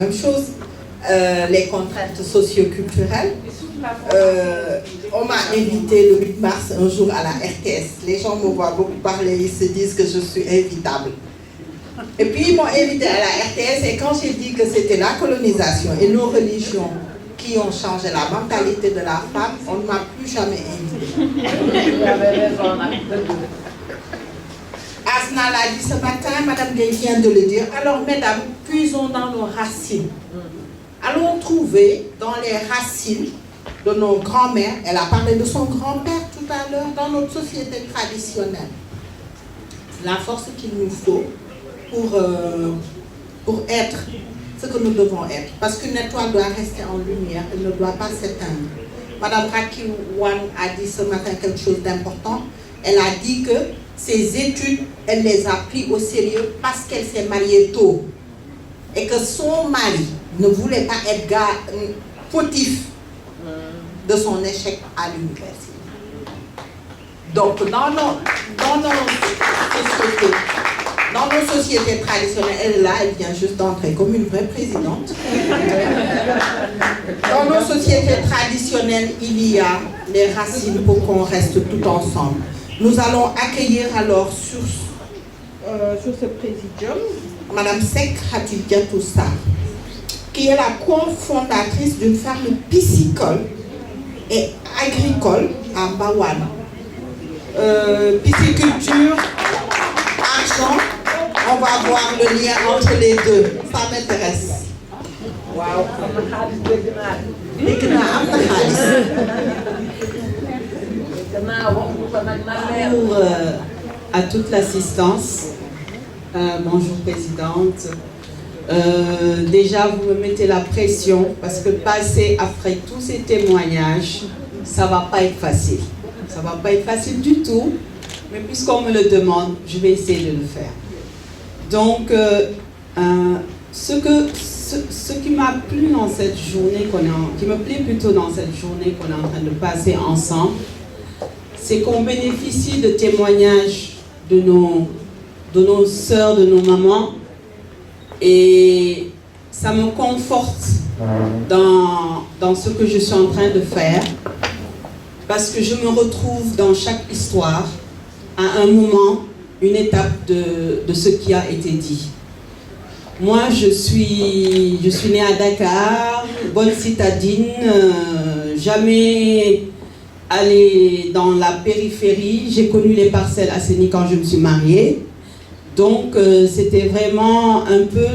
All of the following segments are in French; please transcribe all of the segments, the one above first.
Même chose, les contraintes socio-culturelles. On m'a invité le 8 mars un jour à la RTS. Les gens me voient beaucoup parler, ils se disent que je suis invitable. Et puis ils m'ont invité à la RTS et quand j'ai dit que c'était la colonisation et nos religions qui ont changé la mentalité de la femme, on ne m'a plus jamais invité. Asna l'a dit ce matin, Madame Gueye vient de le dire. Alors mesdames, puisons dans nos racines. Allons trouver dans les racines de nos grands-mères, elle a parlé de son grand-père tout à l'heure, dans notre société traditionnelle, la force qu'il nous faut pour être ce que nous devons être. Parce qu'une étoile doit rester en lumière, elle ne doit pas s'éteindre. Madame Raki Wan a dit ce matin quelque chose d'important. Elle a dit que ses études, elle les a pris au sérieux parce qu'elle s'est mariée tôt. Et que son mari ne voulait pas être fautif de son échec à l'université. Donc, dans nos sociétés traditionnelles, elle est là, elle vient juste d'entrer comme une vraie présidente. Dans nos sociétés traditionnelles, il y a les racines pour qu'on reste tout ensemble. Nous allons accueillir alors sur ce présidium Madame Sek Khadija Toussa, qui est la cofondatrice d'une ferme piscicole et agricole à Bawan. Pisciculture, argent, on va voir le lien entre les deux. Ça m'intéresse. Wow. Bonjour à toute l'assistance. Bonjour Présidente. Déjà, vous me mettez la pression parce que passer après tous ces témoignages, ça ne va pas être facile. Ça ne va pas être facile du tout, mais puisqu'on me le demande, je vais essayer de le faire. Donc, ce qui m'a plu dans cette journée, qui me plaît plutôt dans cette journée qu'on est en train de passer ensemble, c'est qu'on bénéficie de témoignages de nos sœurs, de nos mamans, et ça me conforte dans ce que je suis en train de faire, parce que je me retrouve dans chaque histoire à un moment, une étape de ce qui a été dit. Moi, je suis née à Dakar, bonne citadine, jamais allée dans la périphérie. J'ai connu les parcelles assainies quand je me suis mariée. Donc, c'était vraiment un peu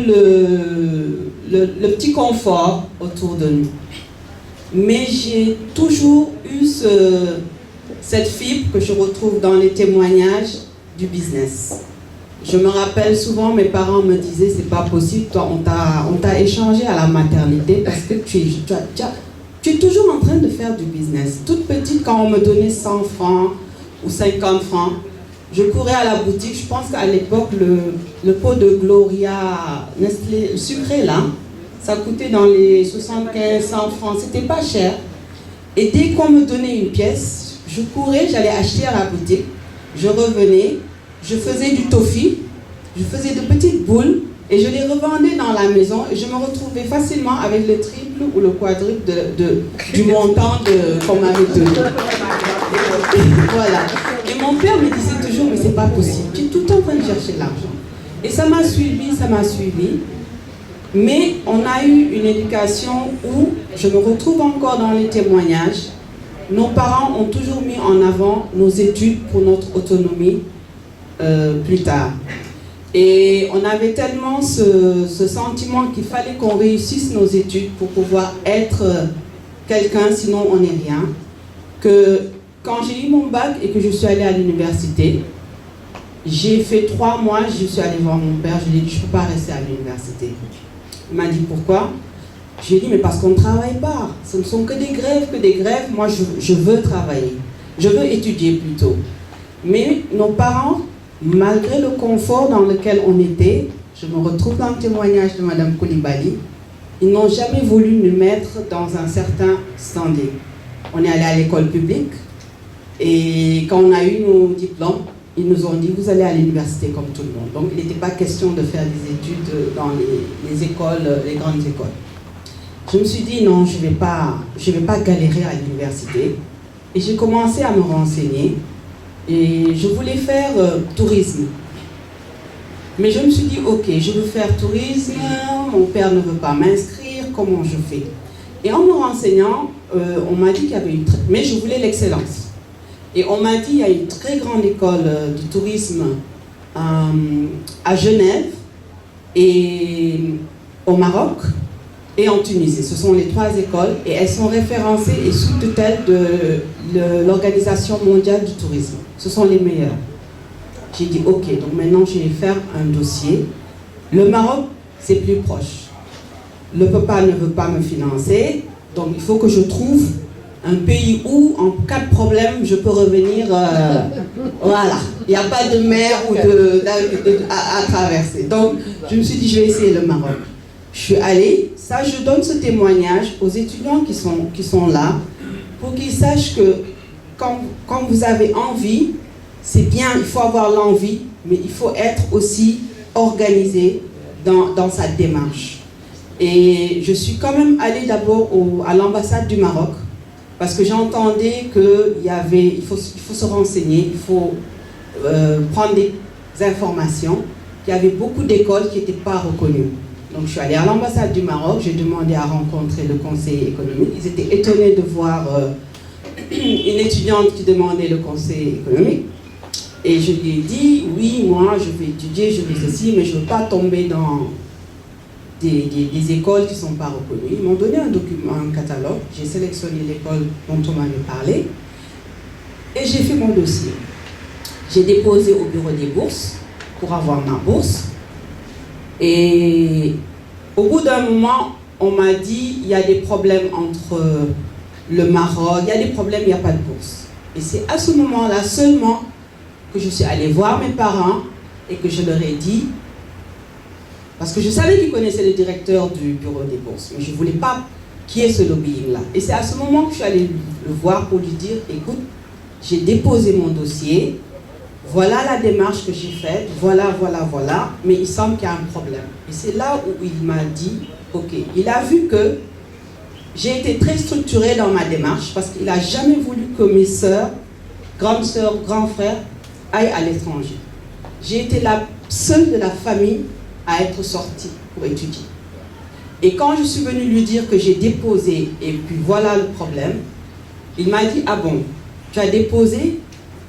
le petit confort autour de nous. Mais j'ai toujours eu cette fibre que je retrouve dans les témoignages du business. Je me rappelle souvent, mes parents me disaient, c'est pas possible, toi, on t'a échangé à la maternité parce que tu es toujours en train de faire du business. Toute petite, quand on me donnait 100 francs ou 50 francs, je courais à la boutique. Je pense qu'à l'époque, le pot de Gloria Nestlé sucré là, ça coûtait dans les 75, 100 francs, c'était pas cher. Et dès qu'on me donnait une pièce, je courais, j'allais acheter à la boutique, je revenais, je faisais du toffee, je faisais de petites boules et je les revendais dans la maison et je me retrouvais facilement avec le triple ou le quadruple du montant qu'on m'avait donné. Voilà. Et mon père me disait toujours, mais c'est pas possible, tu es tout le temps en train de chercher l'argent. Et ça m'a suivi. Mais on a eu une éducation où je me retrouve encore dans les témoignages. Nos parents ont toujours mis en avant nos études pour notre autonomie plus tard. Et on avait tellement ce sentiment qu'il fallait qu'on réussisse nos études pour pouvoir être quelqu'un, sinon on n'est rien, que quand j'ai eu mon bac et que je suis allée à l'université, j'ai fait 3 mois, je suis allée voir mon père, je lui ai dit, je ne peux pas rester à l'université. Il m'a dit, pourquoi? Je lui ai dit, mais parce qu'on ne travaille pas. Ce ne sont que des grèves. Moi, je veux travailler. Je veux étudier plutôt. Mais nos parents, malgré le confort dans lequel on était, je me retrouve dans le témoignage de Mme Koulibaly, ils n'ont jamais voulu nous mettre dans un certain standing. On est allé à l'école publique et quand on a eu nos diplômes, ils nous ont dit, vous allez à l'université comme tout le monde. Donc il n'était pas question de faire des études dans les écoles, les grandes écoles. Je me suis dit, non, je vais pas galérer à l'université. Et j'ai commencé à me renseigner. Et je voulais faire tourisme. Mais je me suis dit, ok, je veux faire tourisme, mon père ne veut pas m'inscrire, comment je fais? Et en me renseignant, on m'a dit qu'il y avait mais je voulais l'excellence. Et on m'a dit qu'il y a une très grande école de tourisme à Genève et au Maroc et en Tunisie. Ce sont les 3 écoles et elles sont référencées et sous tutelle de l'Organisation mondiale du tourisme. Ce sont les meilleures. J'ai dit ok, donc maintenant je vais faire un dossier. Le Maroc, c'est plus proche. Le papa ne veut pas me financer, donc il faut que je trouve un pays où, en cas de problème, je peux revenir. Voilà, il n'y a pas de mer ou à traverser. Donc je me suis dit, je vais essayer le Maroc. Je suis allée, ça je donne ce témoignage aux étudiants qui sont là, pour qu'ils sachent que quand vous avez envie, c'est bien, il faut avoir l'envie, mais il faut être aussi organisé dans sa démarche. Et je suis quand même allée d'abord à l'ambassade du Maroc, parce que j'entendais qu'il faut se renseigner, il faut prendre des informations, qu'il y avait beaucoup d'écoles qui n'étaient pas reconnues. Donc je suis allée à l'ambassade du Maroc, j'ai demandé à rencontrer le conseiller économique. Ils étaient étonnés de voir une étudiante qui demandait le conseil économique. Et je lui ai dit, oui, moi je vais étudier, je vais ceci, mais je ne veux pas tomber dans des écoles qui ne sont pas reconnues. Ils m'ont donné un document, un catalogue, j'ai sélectionné l'école dont on m'avait parlé, et j'ai fait mon dossier. J'ai déposé au bureau des bourses pour avoir ma bourse. Et au bout d'un moment, on m'a dit, il y a des problèmes entre le Maroc, il y a des problèmes, il n'y a pas de bourse. Et c'est à ce moment-là seulement que je suis allée voir mes parents et que je leur ai dit, parce que je savais qu'ils connaissaient le directeur du bureau des bourses, mais je ne voulais pas qu'il y ait ce lobbying-là. Et c'est à ce moment que je suis allée le voir pour lui dire, écoute, j'ai déposé mon dossier, voilà la démarche que j'ai faite, voilà, mais il semble qu'il y a un problème. Et c'est là où il m'a dit, ok, il a vu que j'ai été très structurée dans ma démarche, parce qu'il n'a jamais voulu que mes sœurs, grandes sœurs, grands frères, aillent à l'étranger. J'ai été la seule de la famille à être sortie pour étudier. Et quand je suis venue lui dire que j'ai déposé, et puis voilà le problème, il m'a dit, ah bon, tu as déposé?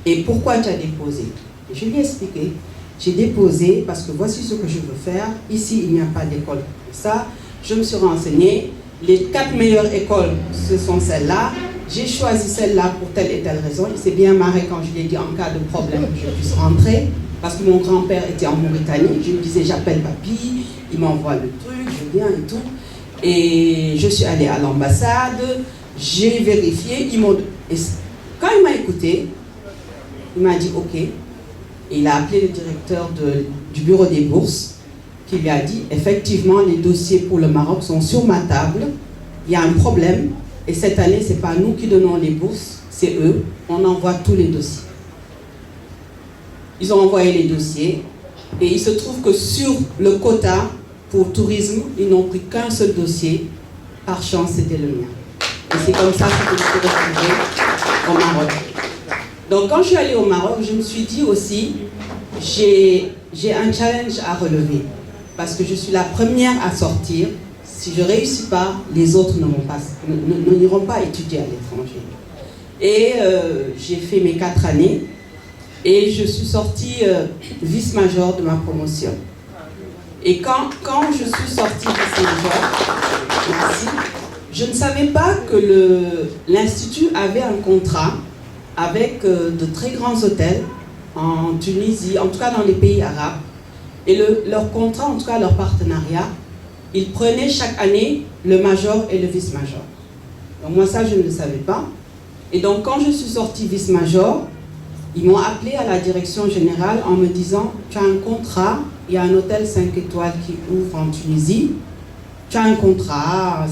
Et pourquoi tu as déposé? Et je lui ai expliqué, j'ai déposé parce que voici ce que je veux faire. Ici, il n'y a pas d'école comme ça. Je me suis renseignée. Les 4 meilleures écoles, ce sont celles-là. J'ai choisi celle-là pour telle et telle raison. Il s'est bien marré quand je lui ai dit en cas de problème, je puisse rentrer. Parce que mon grand-père était en Mauritanie. Je lui disais, j'appelle papy, il m'envoie le truc, je viens et tout. Et je suis allée à l'ambassade, j'ai vérifié. Quand il m'a écouté, il m'a dit ok. Et il a appelé le directeur du bureau des bourses qui lui a dit effectivement les dossiers pour le Maroc sont sur ma table, il y a un problème et cette année c'est pas nous qui donnons les bourses, c'est eux, on envoie tous les dossiers. Ils ont envoyé les dossiers et il se trouve que sur le quota pour tourisme, ils n'ont pris qu'un seul dossier, par chance c'était le mien. Et c'est comme ça que je me suis retrouvée au Maroc. Donc quand je suis allée au Maroc, je me suis dit aussi, j'ai un challenge à relever. Parce que je suis la première à sortir. Si je ne réussis pas, les autres n'iront pas étudier à l'étranger. Et j'ai fait mes 4 années. Et je suis sortie vice-major de ma promotion. Et quand je suis sortie vice-major, je ne savais pas que l'Institut avait un contrat avec de très grands hôtels en Tunisie, en tout cas dans les pays arabes. Et leur contrat, en tout cas leur partenariat, ils prenaient chaque année le major et le vice-major. Donc moi ça je ne le savais pas. Et donc quand je suis sortie vice-major, ils m'ont appelé à la direction générale en me disant « Tu as un contrat, il y a un hôtel 5 étoiles qui ouvre en Tunisie. Tu as un contrat,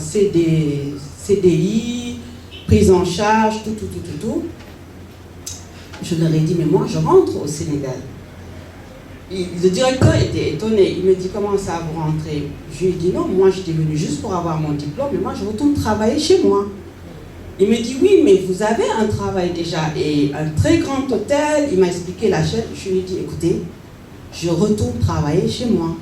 CDI, prise en charge, tout. je leur ai dit, mais moi je rentre au Sénégal. Le directeur était étonné, il me dit, comment ça vous rentrez? Je lui ai dit, non, moi j'étais venu juste pour avoir mon diplôme, mais moi je retourne travailler chez moi. Il me dit, oui, mais vous avez un travail déjà et un très grand hôtel. Il m'a expliqué la chaîne. Je lui ai dit, écoutez, je retourne travailler chez moi.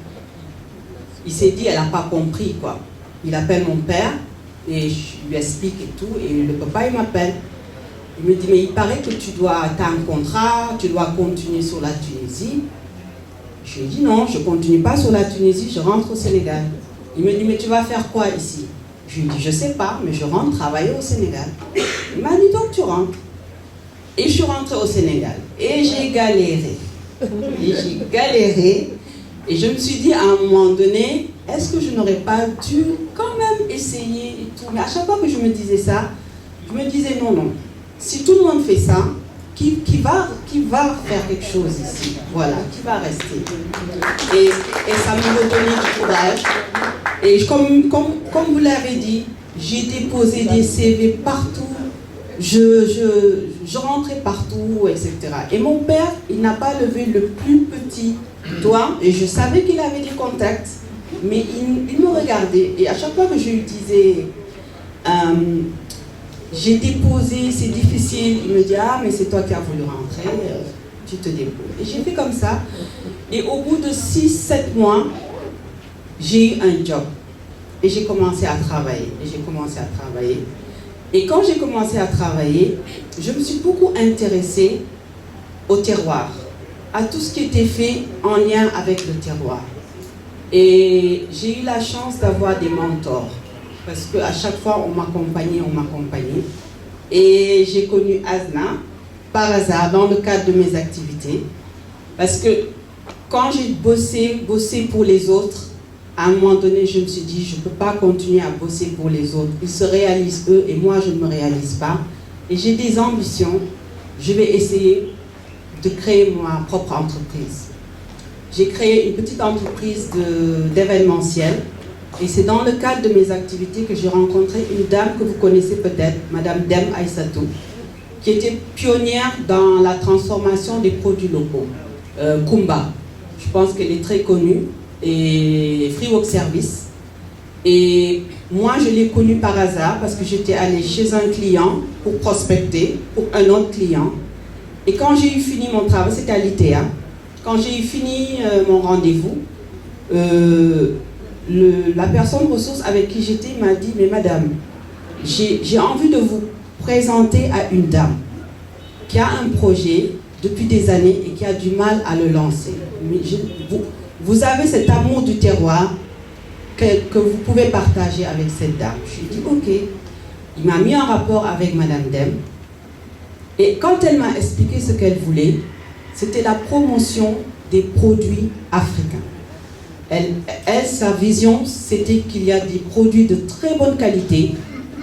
Il s'est dit, elle n'a pas compris, quoi. Il appelle mon père et je lui explique et tout. Et le papa, il m'appelle. Il me dit, mais il paraît que tu as un contrat, tu dois continuer sur la Tunisie. Je lui ai dit, non, je ne continue pas sur la Tunisie, je rentre au Sénégal. Il me dit, mais tu vas faire quoi ici? Je lui ai dit, je ne sais pas, mais je rentre travailler au Sénégal. Il m'a dit, donc tu rentres. Et je suis rentrée au Sénégal. Et j'ai galéré. Et je me suis dit, à un moment donné, est-ce que je n'aurais pas dû quand même essayer et tout. Mais à chaque fois que je me disais ça, je me disais, non, non. Si tout le monde fait ça, qui va faire quelque chose ici? Voilà, qui va rester? Et ça me redonnait du courage. Et comme vous l'avez dit, j'ai déposé des CV partout, je rentrais partout, etc. Et mon père, il n'a pas levé le plus petit doigt, et je savais qu'il avait des contacts, mais il me regardait, et à chaque fois que je lui disais, j'ai déposé, c'est difficile, il me dit, ah, mais c'est toi qui as voulu rentrer, tu te débrouilles. Et j'ai fait comme ça, et au bout de 6-7 mois, j'ai eu un job et j'ai commencé à travailler. Et quand j'ai commencé à travailler, je me suis beaucoup intéressée au terroir, à tout ce qui était fait en lien avec le terroir. Et j'ai eu la chance d'avoir des mentors, parce qu'à chaque fois on m'accompagnait. Et j'ai connu Azna par hasard dans le cadre de mes activités, parce que quand j'ai bossé pour les autres, à un moment donné, je me suis dit, je ne peux pas continuer à bosser pour les autres. Ils se réalisent eux et moi, je ne me réalise pas. Et j'ai des ambitions. Je vais essayer de créer ma propre entreprise. J'ai créé une petite entreprise d'événementiel. Et c'est dans le cadre de mes activités que j'ai rencontré une dame que vous connaissez peut-être, Madame Dem Aïssatou, qui était pionnière dans la transformation des produits locaux. Kumba, je pense qu'elle est très connue. Et Free Work Service. Et moi, je l'ai connue par hasard parce que j'étais allée chez un client pour prospecter pour un autre client. Et quand j'ai eu fini mon travail, c'était à l'ITEA, quand j'ai eu fini mon rendez-vous, la personne ressource avec qui j'étais m'a dit, mais madame, j'ai envie de vous présenter à une dame qui a un projet depuis des années et qui a du mal à le lancer. Mais vous avez cet amour du terroir que vous pouvez partager avec cette dame. Je lui ai dit, ok. Il m'a mis en rapport avec Madame Dem. Et quand elle m'a expliqué ce qu'elle voulait, c'était la promotion des produits africains. Sa vision, c'était qu'il y a des produits de très bonne qualité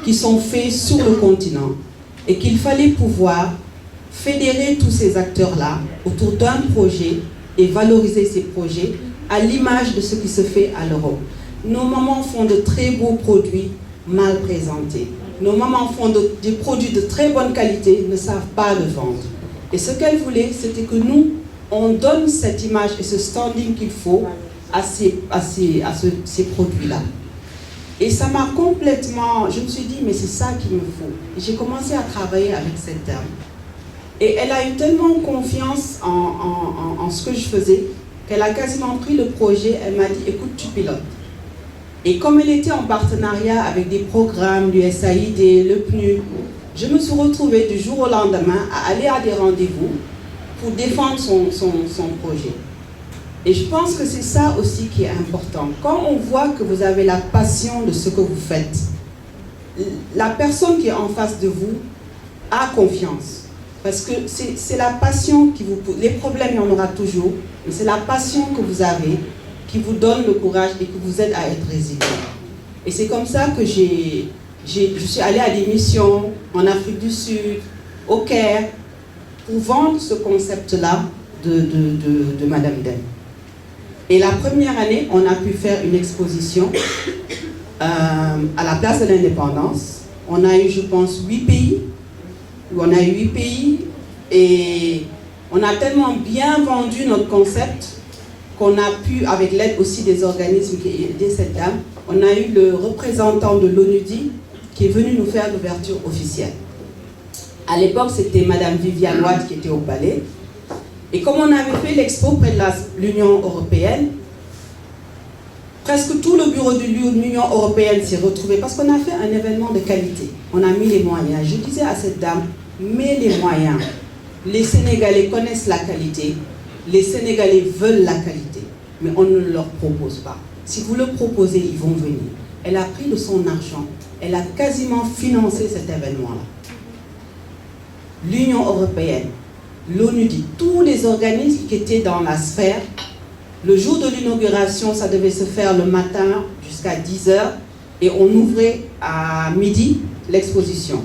qui sont faits sur le continent et qu'il fallait pouvoir fédérer tous ces acteurs-là autour d'un projet et valoriser ces projets à l'image de ce qui se fait à l'Europe. Nos mamans font de très beaux produits mal présentés. Nos mamans font des produits de très bonne qualité, ne savent pas le vendre. Et ce qu'elle voulait, c'était que nous, on donne cette image et ce standing qu'il faut à ces produits-là. Et ça m'a complètement... Je me suis dit, mais c'est ça qu'il me faut. Et j'ai commencé à travailler avec cette dame. Et elle a eu tellement confiance en ce que je faisais, qu'elle a quasiment pris le projet, elle m'a dit, écoute, tu pilotes. Et comme elle était en partenariat avec des programmes, l'USAID, le PNUD, je me suis retrouvée du jour au lendemain à aller à des rendez-vous pour défendre son projet. Et je pense que c'est ça aussi qui est important. Quand on voit que vous avez la passion de ce que vous faites, la personne qui est en face de vous a confiance. Parce que c'est la passion qui vous pousse. Les problèmes, il y en aura toujours, mais c'est la passion que vous avez qui vous donne le courage et qui vous aide à être résilient. Et c'est comme ça que je suis allée à des missions en Afrique du Sud, au Caire, pour vendre ce concept-là de Madame Dem. Et la première année, on a pu faire une exposition à la place de l'Indépendance. On a eu, je pense, 8 pays. On a eu 8 pays Et on a tellement bien vendu notre concept qu'on a pu, avec l'aide aussi des organismes qui aidaient cette dame, on a eu le représentant de l'ONUDI qui est venu nous faire l'ouverture officielle. À l'époque, c'était Madame Viviane Wade qui était au palais. Et comme on avait fait l'expo près de l'Union européenne, presque tout le bureau de l'Union européenne s'est retrouvé parce qu'on a fait un événement de qualité. On a mis les moyens. Je disais à cette dame, mets les moyens. Les Sénégalais connaissent la qualité. Les Sénégalais veulent la qualité. Mais on ne leur propose pas. Si vous le proposez, ils vont venir. Elle a pris de son argent. Elle a quasiment financé cet événement-là. L'Union européenne, l'ONUDI, tous les organismes qui étaient dans la sphère, le jour de l'inauguration, ça devait se faire le matin jusqu'à 10h et on ouvrait à midi l'exposition.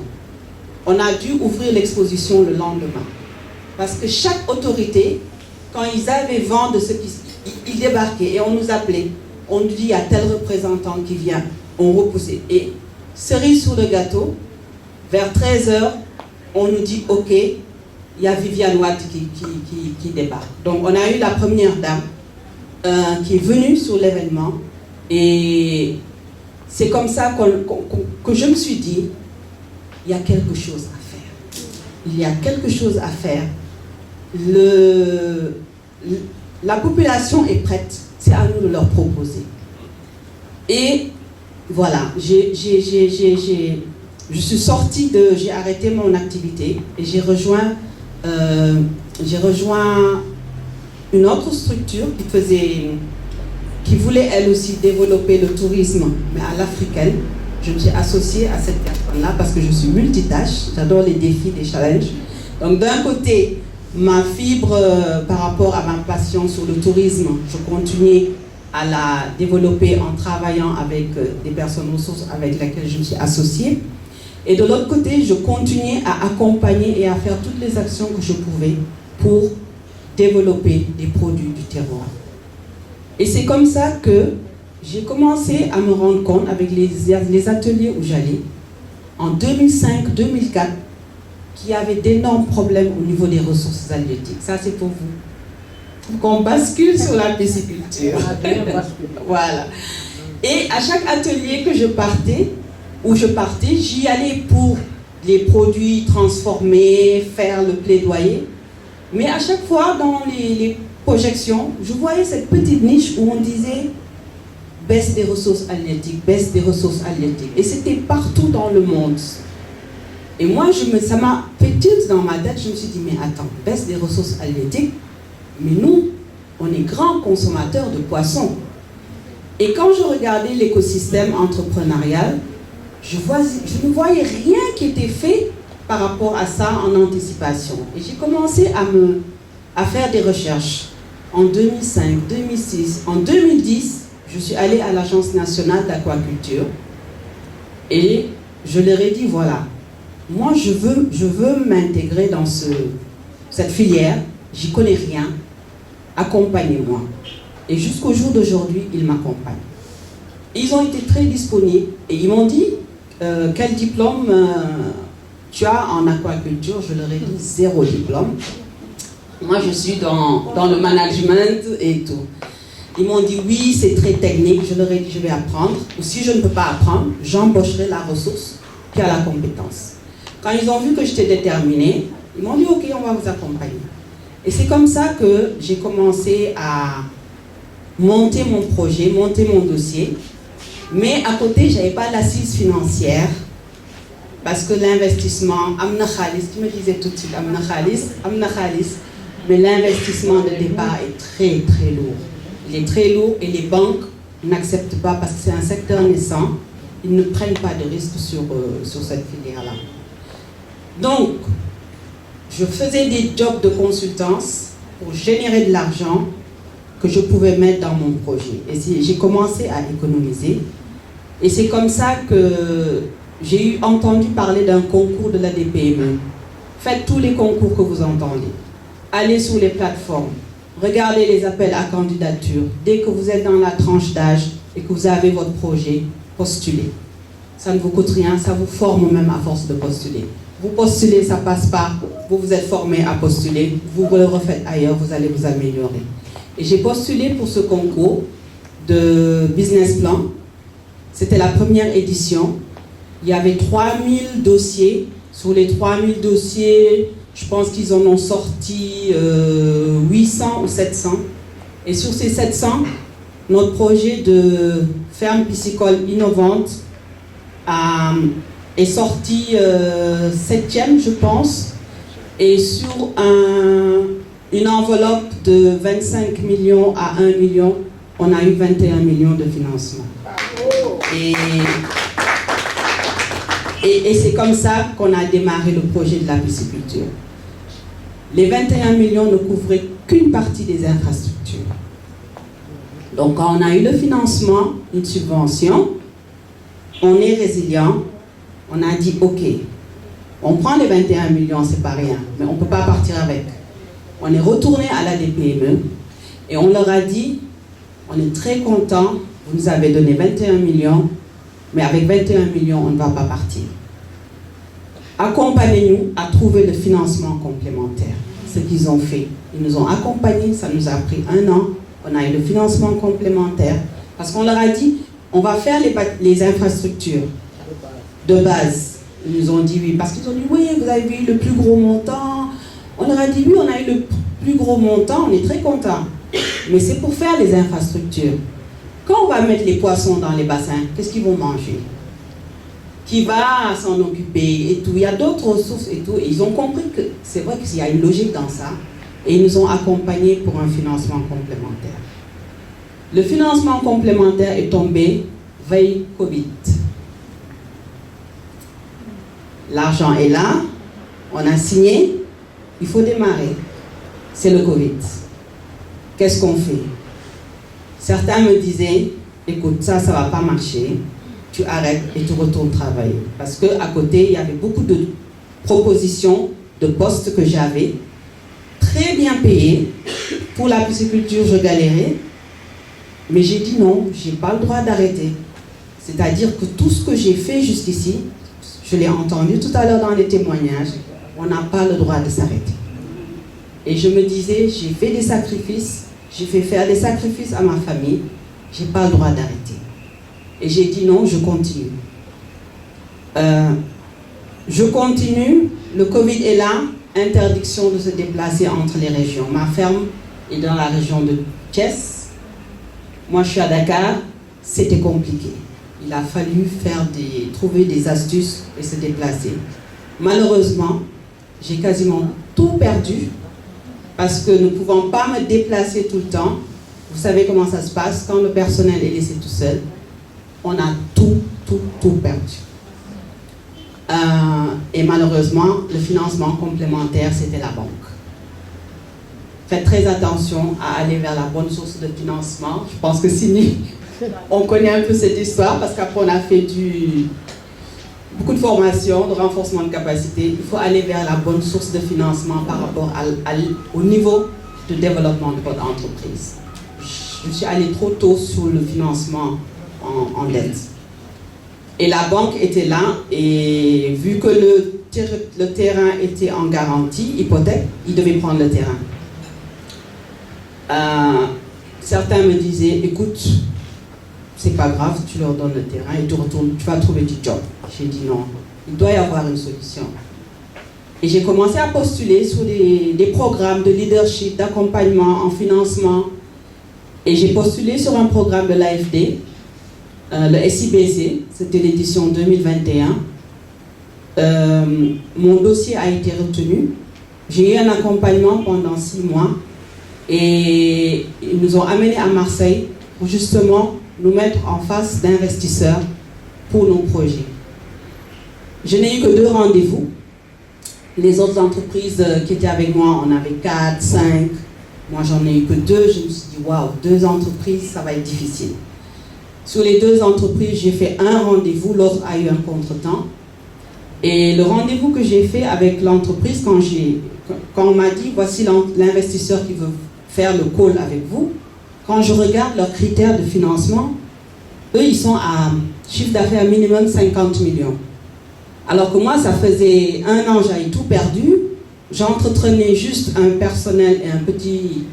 On a dû ouvrir l'exposition le lendemain. Parce que chaque autorité, quand ils avaient vent de ce qui... Ils débarquaient et on nous appelait. On nous dit, il y a tel représentant qui vient. On repoussait. Et cerise sur le gâteau, vers 13h, on nous dit, ok, il y a Viviane Wade qui débarque. Donc on a eu la première dame qui est venue sur l'événement. Et c'est comme ça que je me suis dit, il y a quelque chose à faire. Il y a quelque chose à faire. La population est prête. C'est à nous de leur proposer. Et voilà, j'ai arrêté mon activité et j'ai rejoint une autre structure qui voulait elle aussi développer le tourisme, mais à l'africaine. Je me suis associée à cette personne-là parce que je suis multitâche, j'adore les défis, les challenges. Donc d'un côté, ma fibre par rapport à ma passion sur le tourisme, je continuais à la développer en travaillant avec des personnes ressources avec lesquelles je me suis associée. Et de l'autre côté, je continuais à accompagner et à faire toutes les actions que je pouvais pour développer des produits du terroir. Et c'est comme ça que j'ai commencé à me rendre compte avec les ateliers où j'allais, en 2005-2004, qu'il y avait d'énormes problèmes au niveau des ressources halieutiques. Ça, c'est pour vous. Pour qu'on bascule sur la pisciculture. Voilà. Et à chaque atelier que je partais, j'y allais pour les produits transformés, faire le plaidoyer. Mais à chaque fois, dans les projections, je voyais cette petite niche où on disait baisse des ressources halieutiques, baisse des ressources halieutiques. Et c'était partout dans le monde. Et moi, ça m'a fait tilt dans ma tête. Je me suis dit, mais attends, baisse des ressources halieutiques, mais nous, on est grands consommateurs de poissons. Et quand je regardais l'écosystème entrepreneurial, je ne voyais rien qui était fait par rapport à ça en anticipation. Et j'ai commencé à faire des recherches en 2005, 2006. En 2010, je suis allée à l'Agence nationale d'aquaculture et je leur ai dit, voilà, moi je veux m'intégrer dans cette filière, j'y connais rien, accompagnez-moi. Et jusqu'au jour d'aujourd'hui, ils m'accompagnent. Ils ont été très disponibles et ils m'ont dit, quel diplôme tu as en aquaculture? Je leur ai dit 0 diplôme. Moi, je suis dans le management et tout. Ils m'ont dit, oui, c'est très technique. Je leur ai dit, je vais apprendre. Ou si je ne peux pas apprendre, j'embaucherai la ressource qui a la compétence. Quand ils ont vu que j'étais déterminée, ils m'ont dit, ok, on va vous accompagner. Et c'est comme ça que j'ai commencé à monter mon projet, monter mon dossier. Mais à côté, je n'avais pas l'assise financière parce que l'investissement, Amna Khalis, tu me disais tout de suite, Amna Khalis, mais l'investissement de départ est très très lourd. Il est très lourd et les banques n'acceptent pas parce que c'est un secteur naissant. Ils ne prennent pas de risques sur cette filière-là. Donc, je faisais des jobs de consultance pour générer de l'argent que je pouvais mettre dans mon projet. Et j'ai commencé à économiser. Et c'est comme ça que j'ai entendu parler d'un concours de l'ADPME. Faites tous les concours que vous entendez. Allez sur les plateformes. Regardez les appels à candidature. Dès que vous êtes dans la tranche d'âge et que vous avez votre projet, postulez. ça ne vous coûte rien, ça vous forme même à force de postuler. Vous postulez, ça passe pas, vous vous êtes formé à postuler, vous le refaites ailleurs, vous allez vous améliorer. Et j'ai postulé pour ce concours de business plan. C'était la première édition. Il y avait 3000 dossiers. Sur les 3000 dossiers, je pense qu'ils en ont sorti 800 ou 700. Et sur ces 700, notre projet de ferme piscicole innovante est sorti 7e, je pense. Et sur une enveloppe de 25 millions à 1 million, on a eu 21 millions de financement. Et c'est comme ça qu'on a démarré le projet de la pisciculture. Les 21 millions ne couvraient qu'une partie des infrastructures. Donc quand on a eu le financement, une subvention, on est résilient, on a dit ok, on prend les 21 millions, c'est pas rien, mais on ne peut pas partir avec. On est retourné à la DPME et on leur a dit, on est très content, vous nous avez donné 21 millions, mais avec 21 millions, on ne va pas partir. Accompagnez-nous à trouver le financement complémentaire. Ce qu'ils ont fait, ils nous ont accompagnés, ça nous a pris 1 an, on a eu le financement complémentaire, parce qu'on leur a dit, on va faire les infrastructures de base. Ils nous ont dit oui, parce qu'ils ont dit oui, vous avez vu le plus gros montant. On leur a dit oui, on a eu le plus gros montant, on est très contents. Mais c'est pour faire les infrastructures. Quand on va mettre les poissons dans les bassins, qu'est-ce qu'ils vont manger? Qui va s'en occuper et tout? Il y a d'autres ressources et tout. Et ils ont compris que c'est vrai qu'il y a une logique dans ça. Et ils nous ont accompagnés pour un financement complémentaire. Le financement complémentaire est tombé veille Covid. L'argent est là, on a signé, il faut démarrer. C'est le Covid. Qu'est-ce qu'on fait? Certains me disaient, écoute, ça ne va pas marcher, tu arrêtes et tu retournes travailler. Parce qu'à côté, il y avait beaucoup de propositions de postes que j'avais, très bien payés. Pour la pisciculture, je galérais. Mais j'ai dit non, je n'ai pas le droit d'arrêter. C'est-à-dire que tout ce que j'ai fait jusqu'ici, je l'ai entendu tout à l'heure dans les témoignages, on n'a pas le droit de s'arrêter. Et je me disais, j'ai fait des sacrifices, j'ai fait faire des sacrifices à ma famille, je n'ai pas le droit d'arrêter. Et j'ai dit non, je continue. Je continue, le Covid est là, interdiction de se déplacer entre les régions. Ma ferme est dans la région de Thiès. Moi, je suis à Dakar, c'était compliqué. Il a fallu trouver des astuces et se déplacer. Malheureusement, j'ai quasiment tout perdu parce que nous ne pouvons pas me déplacer tout le temps. Vous savez comment ça se passe quand le personnel est laissé tout seul. On a tout perdu. Et malheureusement, le financement complémentaire, c'était la banque. Faites très attention à aller vers la bonne source de financement. Je pense que Sini, on connaît un peu cette histoire parce qu'après on a fait beaucoup de formations, de renforcement de capacité. Il faut aller vers la bonne source de financement par rapport au niveau de développement de votre entreprise. Je suis allée trop tôt sur le financement en dette. Et la banque était là et vu que le terrain était en garantie, hypothèque, il devait prendre le terrain. Certains me disaient, écoute, c'est pas grave, tu leur donnes le terrain et tu vas trouver du job. J'ai dit non, il doit y avoir une solution. Et j'ai commencé à postuler sur des programmes de leadership, d'accompagnement, en financement. Et j'ai postulé sur un programme de l'AFD, le SIBC, c'était l'édition 2021. Mon dossier a été retenu. J'ai eu un accompagnement pendant 6 mois. Et ils nous ont amenés à Marseille pour justement nous mettre en face d'investisseurs pour nos projets. Je n'ai eu que 2 rendez-vous. Les autres entreprises qui étaient avec moi, on avait 4, 5. Moi, j'en ai eu que 2. Je me suis dit, waouh, 2 entreprises, ça va être difficile. Sur les 2 entreprises, j'ai fait un rendez-vous, l'autre a eu un contretemps. Et le rendez-vous que j'ai fait avec l'entreprise, quand on m'a dit, voici l'investisseur qui veut faire le call avec vous, quand je regarde leurs critères de financement, eux, ils sont à chiffre d'affaires minimum 50 millions. Alors que moi, ça faisait 1 an, j'avais tout perdu. J'entretenais juste un personnel et un petit...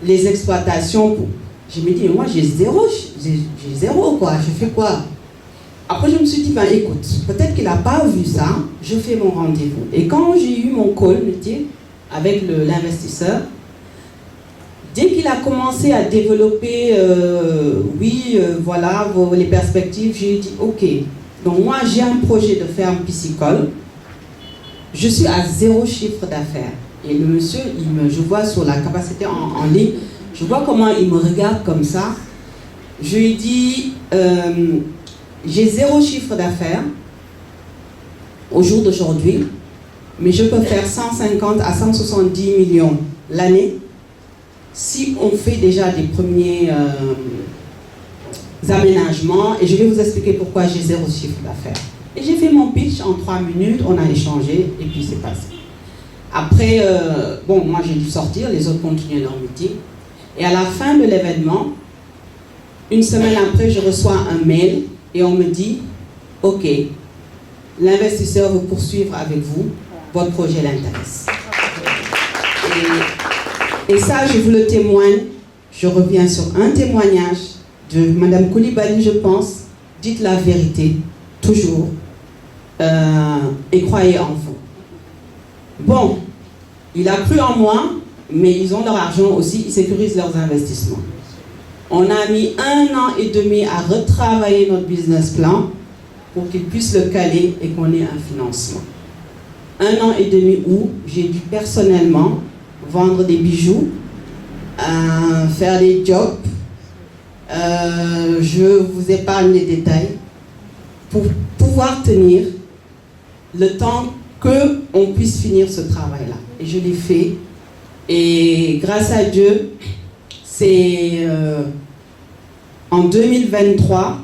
les exploitations. Je me dis, moi j'ai zéro quoi, je fais quoi? Après je me suis dit, ben écoute, peut-être qu'il n'a pas vu ça, je fais mon rendez-vous. Et quand j'ai eu mon call avec l'investisseur, dès qu'il a commencé à développer, voilà les perspectives, j'ai dit, ok, donc moi j'ai un projet de ferme piscicole, je suis à 0 chiffre d'affaires. Et le monsieur, je vois sur la capacité en ligne, je vois comment il me regarde comme ça. Je lui dis, j'ai 0 chiffre d'affaires au jour d'aujourd'hui, mais je peux faire 150 à 170 millions l'année si on fait déjà des premiers aménagements. Et je vais vous expliquer pourquoi j'ai 0 chiffre d'affaires. Et j'ai fait mon pitch en 3 minutes, on a échangé et puis c'est passé. Après, moi j'ai dû sortir, les autres continuaient leur meeting. Et à la fin de l'événement, une semaine après, je reçois un mail et on me dit, ok, l'investisseur veut poursuivre avec vous, votre projet l'intéresse. Et ça, je vous le témoigne, je reviens sur un témoignage de Madame Koulibaly, je pense, dites la vérité, toujours, et croyez en vous. Bon, il a cru en moi, mais ils ont leur argent aussi, ils sécurisent leurs investissements. On a mis 1 an et demi à retravailler notre business plan pour qu'ils puissent le caler et qu'on ait un financement. 1 an et demi où j'ai dû personnellement vendre des bijoux, faire des jobs, je vous épargne les détails, pour pouvoir tenir le temps qu'on puisse finir ce travail-là. Et je l'ai fait. Et grâce à Dieu, c'est en 2023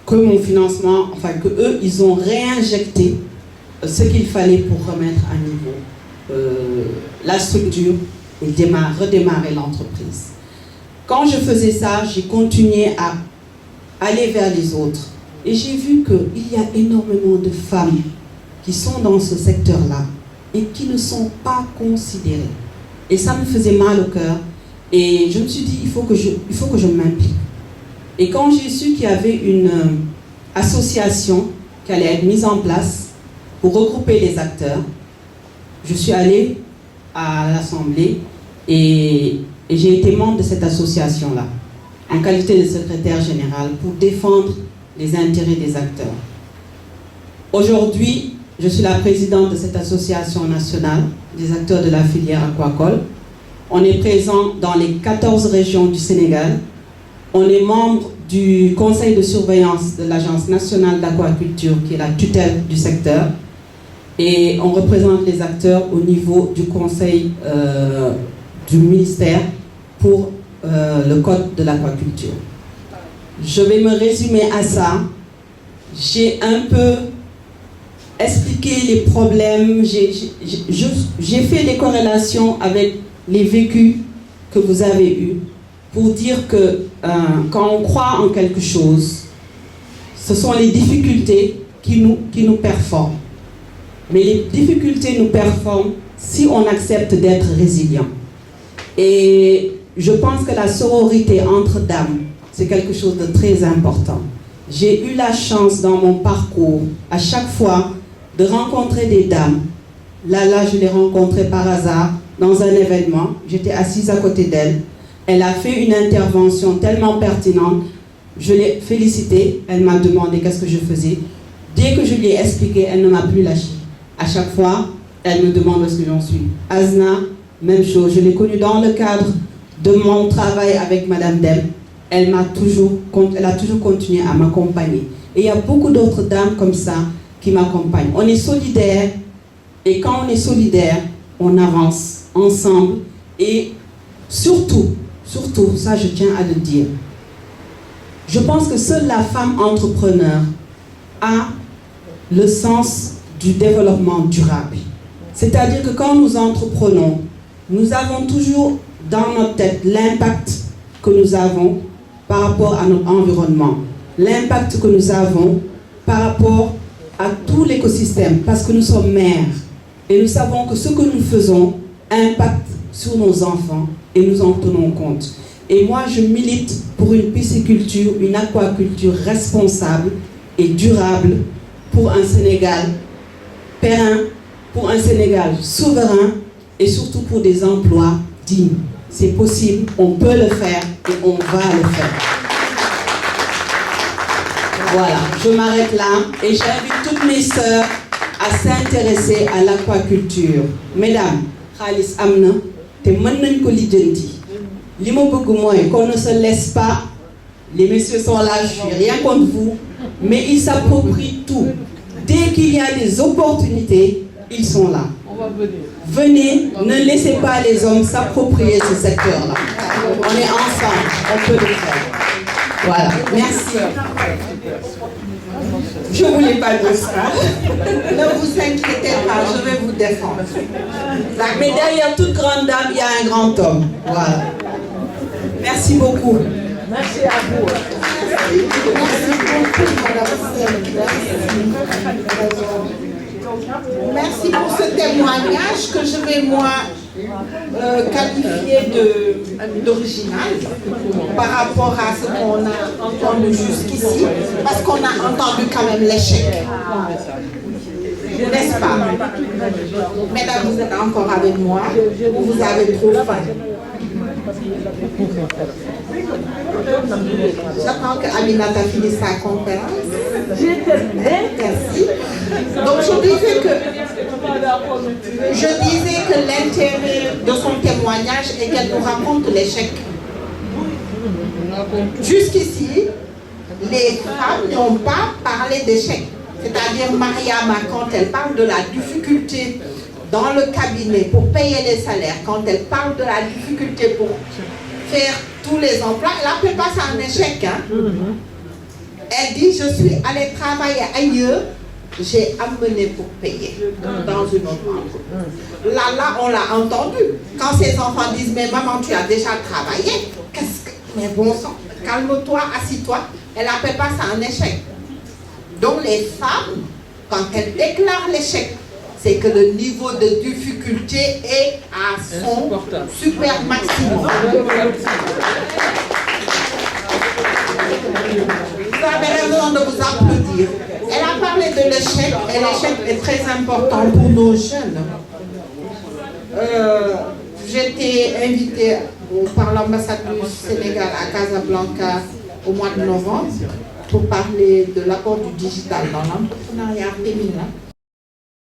que mon financement, que eux, ils ont réinjecté ce qu'il fallait pour remettre à niveau la structure et redémarrer l'entreprise. Quand je faisais ça, j'ai continué à aller vers les autres. Et j'ai vu qu'il y a énormément de femmes qui sont dans ce secteur-là et qui ne sont pas considérées. Et ça me faisait mal au cœur. Et je me suis dit, il faut que je m'implique. Et quand j'ai su qu'il y avait une association qui allait être mise en place pour regrouper les acteurs, je suis allée à l'Assemblée et j'ai été membre de cette association-là, en qualité de secrétaire général, pour défendre les intérêts des acteurs. Aujourd'hui, je suis la présidente de cette association nationale des acteurs de la filière aquacole. On est présent dans les 14 régions du Sénégal. On est membre du conseil de surveillance de l'Agence nationale d'aquaculture, qui est la tutelle du secteur. Et on représente les acteurs au niveau du conseil du ministère pour le code de l'aquaculture. Je vais me résumer à ça. J'ai un peu expliqué les problèmes, j'ai fait des corrélations avec les vécus que vous avez eus pour dire que quand on croit en quelque chose, ce sont les difficultés qui nous performent. Mais les difficultés nous performent si on accepte d'être résilient. Et je pense que la sororité entre dames, c'est quelque chose de très important. J'ai eu la chance dans mon parcours, à chaque fois, de rencontrer des dames. Là, je l'ai rencontrée par hasard dans un événement. J'étais assise à côté d'elle. Elle a fait une intervention tellement pertinente. Je l'ai félicitée. Elle m'a demandé qu'est-ce que je faisais. Dès que je lui ai expliqué, elle ne m'a plus lâché. À chaque fois, elle me demande où est-ce que j'en suis. Azna, même chose. Je l'ai connue dans le cadre de mon travail avec Madame Dem. Elle a toujours continué à m'accompagner. Et il y a beaucoup d'autres dames comme ça qui m'accompagnent. On est solidaires, et quand on est solidaire, on avance ensemble. Et surtout, ça je tiens à le dire, je pense que seule la femme entrepreneur a le sens du développement durable. C'est-à-dire que quand nous entreprenons, nous avons toujours dans notre tête l'impact que nous avons par rapport à notre environnement, l'impact que nous avons par rapport à tout l'écosystème, parce que nous sommes mères et nous savons que ce que nous faisons impacte sur nos enfants et nous en tenons compte. Et moi, je milite pour une pisciculture, une aquaculture responsable et durable pour un Sénégal périn, pour un Sénégal souverain et surtout pour des emplois dignes. C'est possible, on peut le faire et on va le faire. Voilà, je m'arrête là et j'invite toutes mes sœurs à s'intéresser à l'aquaculture. Mesdames, Khalis Amna, te mën nañ ko lijjanti. Li ma bëgg mooy qu'on ne se laisse pas. Les messieurs sont là, je suis rien contre vous, mais ils s'approprient tout. Dès qu'il y a des opportunités, ils sont là. Venez, ne laissez pas les hommes s'approprier ce secteur-là. On est ensemble, on peut le faire. Voilà, merci. Je ne voulais pas dire ça. Ne vous inquiétez pas, je vais vous défendre. Mais derrière toute grande dame, il y a un grand homme. Voilà. Merci beaucoup. Merci à vous. Merci pour ce témoignage que je vais moi qualifier d'original par rapport à ce qu'on a entendu jusqu'ici, parce qu'on a entendu quand même l'échec. N'est-ce pas? Mesdames, vous êtes encore avec moi, vous avez trop faim. J'attends que Aminata finisse sa conférence. Merci. Donc je disais que l'intérêt de son témoignage est qu'elle nous raconte l'échec. Jusqu'ici, les femmes n'ont pas parlé d'échec. C'est-à-dire Mariama, quand elle parle de la difficulté dans le cabinet pour payer les salaires, quand elle parle de la difficulté pour faire tous les emplois, elle n'appelle pas ça un échec. Hein? Elle dit, je suis allée travailler ailleurs, j'ai amené pour payer dans une autre entreprise. Là, on l'a entendu. Quand ses enfants disent, mais maman, tu as déjà travaillé, qu'est-ce que... Mais bon sang, calme-toi, assis-toi. Elle n'appelle pas ça un échec. Donc les femmes, quand elles déclarent l'échec, c'est que le niveau de difficulté est à son super maximum. Vous avez raison de vous applaudir. Elle a parlé de l'échec, et l'échec est très important pour nos jeunes. J'étais invitée par l'ambassade du Sénégal à Casablanca au mois de novembre pour parler de l'apport du digital dans l'entrepreneuriat féminin.